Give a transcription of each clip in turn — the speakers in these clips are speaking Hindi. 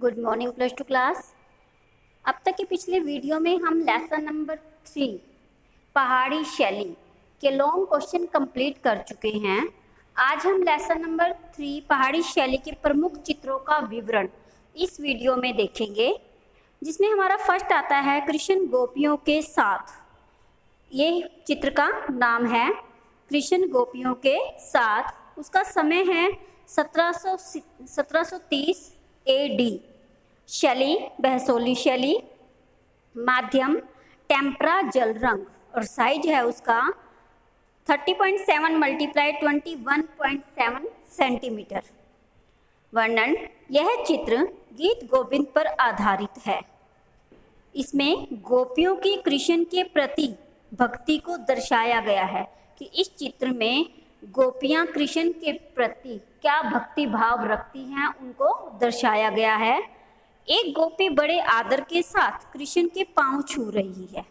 Good morning plus two class. अब तक के पिछले वीडियो में हम लेसन नंबर 3 पहाड़ी शैली के लॉन्ग क्वेश्चन कंप्लीट कर चुके हैं। आज हम लेसन नंबर 3 पहाड़ी शैली के प्रमुख चित्रों का विवरण इस वीडियो में देखेंगे, जिसमें हमारा फर्स्ट आता है कृष्ण गोपियों के साथ। ये चित्र का नाम है कृष्ण गोपियों के साथ। उसका समय है 1730 AD। शैली बहसोली शैली, माध्यम टेम्परा जल रंग और साइज है उसका 30.7 × 21.7 सेंटीमीटर। वर्णन, यह चित्र गीत गोविंद पर आधारित है। इसमें गोपियों की कृष्ण के प्रति भक्ति को दर्शाया गया है कि इस चित्र में गोपियां कृष्ण के प्रति क्या भक्ति भाव रखती हैं, उनको दर्शाया गया है। एक गोपी बड़े आदर के साथ कृष्ण के पांव छू रही है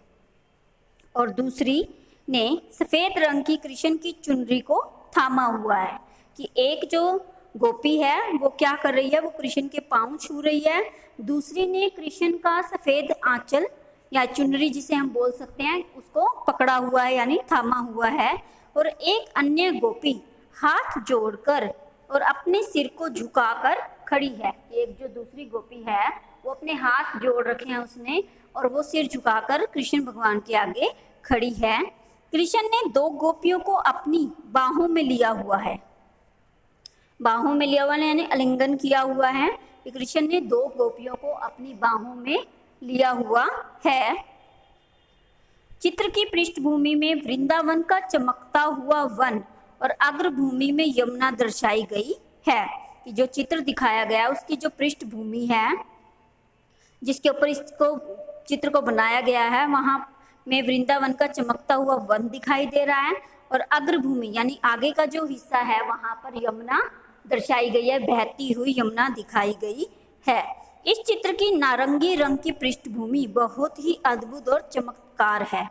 और दूसरी ने सफेद रंग की कृष्ण की चुनरी को थामा हुआ है। कि एक जो गोपी है वो क्या कर रही है, वो कृष्ण के पांव छू रही है। दूसरी ने कृष्ण का सफेद आंचल या चुनरी जिसे हम बोल सकते हैं उसको पकड़ा हुआ है, यानी थामा हुआ है। और एक अन्य गोपी हाथ जोड़कर और अपने सिर को झुकाकर खड़ी है। एक जो दूसरी गोपी है वो अपने हाथ जोड़ रखे हैं उसने, और वो सिर झुकाकर कृष्ण भगवान के आगे खड़ी है। कृष्ण ने दो गोपियों को अपनी बाहों में लिया हुआ है। बाहों में लिया हुआ है यानी आलिंगन किया हुआ है। कृष्ण ने दो गोपियों को अपनी बाहों में लिया हुआ है। चित्र की पृष्ठभूमि में वृंदावन का चमकता हुआ वन और अग्रभूमि में यमुना दर्शाई गई है। कि जो चित्र दिखाया गया है उसकी जो पृष्ठभूमि है जिसके ऊपर इसको चित्र को बनाया गया है, वहां में वृंदावन का चमकता हुआ वन दिखाई दे रहा है और अग्रभूमि यानी आगे का जो हिस्सा है वहां पर यमुना दर्शाई गई है, बहती हुई यमुना दिखाई गई है। इस चित्र की नारंगी रंग की पृष्ठभूमि बहुत ही अद्भुत और चमत्कार है।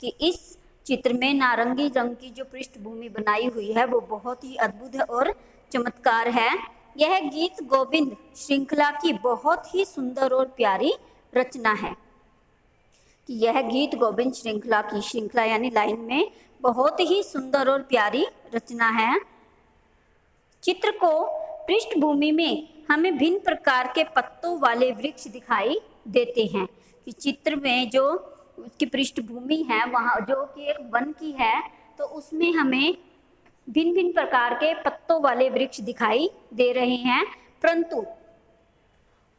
कि इस चित्र में नारंगी रंग की जो पृष्ठभूमि बनाई हुई है वो बहुत ही अद्भुत है और चमत्कार है। यह गीत गोविंद श्रृंखला की बहुत ही सुंदर और प्यारी रचना है। कि यह गीत गोविंद श्रृंखला की श्रृंखला यानी लाइन में बहुत ही सुंदर और प्यारी रचना है। चित्र को पृष्ठभूमि में हमें भिन्न प्रकार के पत्तों वाले वृक्ष दिखाई देते हैं। कि चित्र में जो उसकी पृष्ठभूमि है वहाँ जो कि एक वन की है, तो उसमें हमें भिन्न भिन्न प्रकार के पत्तों वाले वृक्ष दिखाई दे रहे हैं।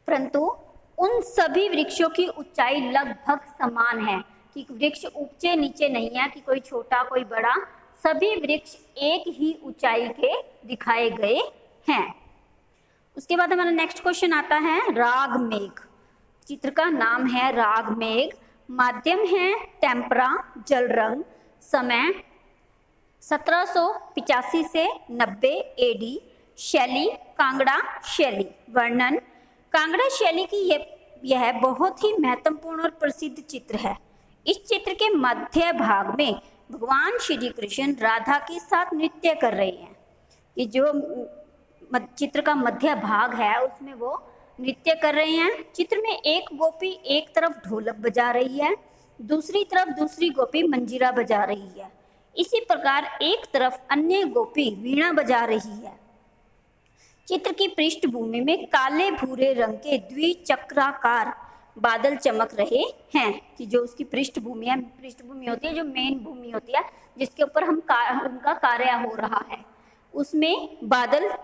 परंतु उन सभी वृक्षों की ऊंचाई लगभग समान है। कि वृक्ष ऊंचे नीचे नहीं है कि कोई छोटा कोई बड़ा, सभी वृक्ष एक ही ऊंचाई के दिखाए गए हैं। उसके बाद हमारा नेक्स्ट क्वेश्चन आता है राग मेघ। चित्र का नाम है राग मेघ, माध्यम है टेम्परा जल रंग, समय 1785 से 90 AD, शैली कांगड़ा शैली। वर्णन, कांगड़ा शैली की यह बहुत ही महत्वपूर्ण और प्रसिद्ध चित्र है। इस चित्र के मध्य भाग में भगवान श्री कृष्ण राधा के साथ नृत्य कर रहे हैं। कि जो चित्र का मध्य भाग है उसमें वो नृत्य कर रहे हैं। चित्र में एक गोपी एक तरफ ढोलक बजा रही है, दूसरी तरफ दूसरी गोपी मंजीरा बजा रही है। इसी प्रकार एक तरफ अन्य गोपी वीणा बजा रही है। चित्र की पृष्ठभूमि में काले भूरे रंग के द्विचक्राकार बादल चमक रहे हैं। कि जो उसकी पृष्ठभूमि होती है, जो मेन भूमि होती है जिसके ऊपर उनका कार्य हो रहा है, उसमें बादल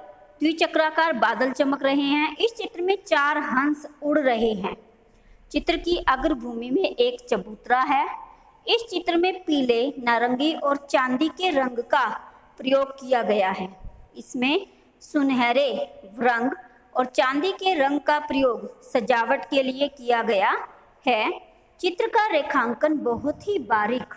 द्विचक्राकार बादल चमक रहे हैं। इस चित्र में 4 हंस उड़ रहे हैं। चित्र की अग्रभूमि में एक चबूतरा है। इस चित्र में पीले, नारंगी और चांदी के रंग का प्रयोग किया गया है। इसमें सुनहरे रंग और चांदी के रंग का प्रयोग सजावट के लिए किया गया है। चित्र का रेखांकन बहुत ही बारीक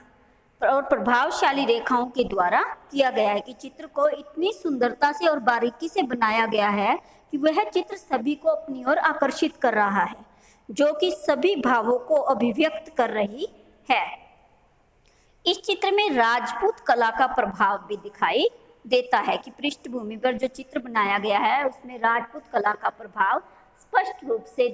और प्रभावशाली रेखाओं के द्वारा किया गया है। कि चित्र को इतनी सुंदरता से और बारीकी से बनाया गया है कि वह चित्र सभी को अपनी ओर आकर्षित कर रहा है, जो कि सभी भावों को अभिव्यक्त कर रही है। इस चित्र में राजपूत कला का प्रभाव भी दिखाई देता है। कि पृष्ठभूमि पर जो चित्र बनाया गया है उसमें राजपूत कला का प्रभाव स्पष्ट रूप से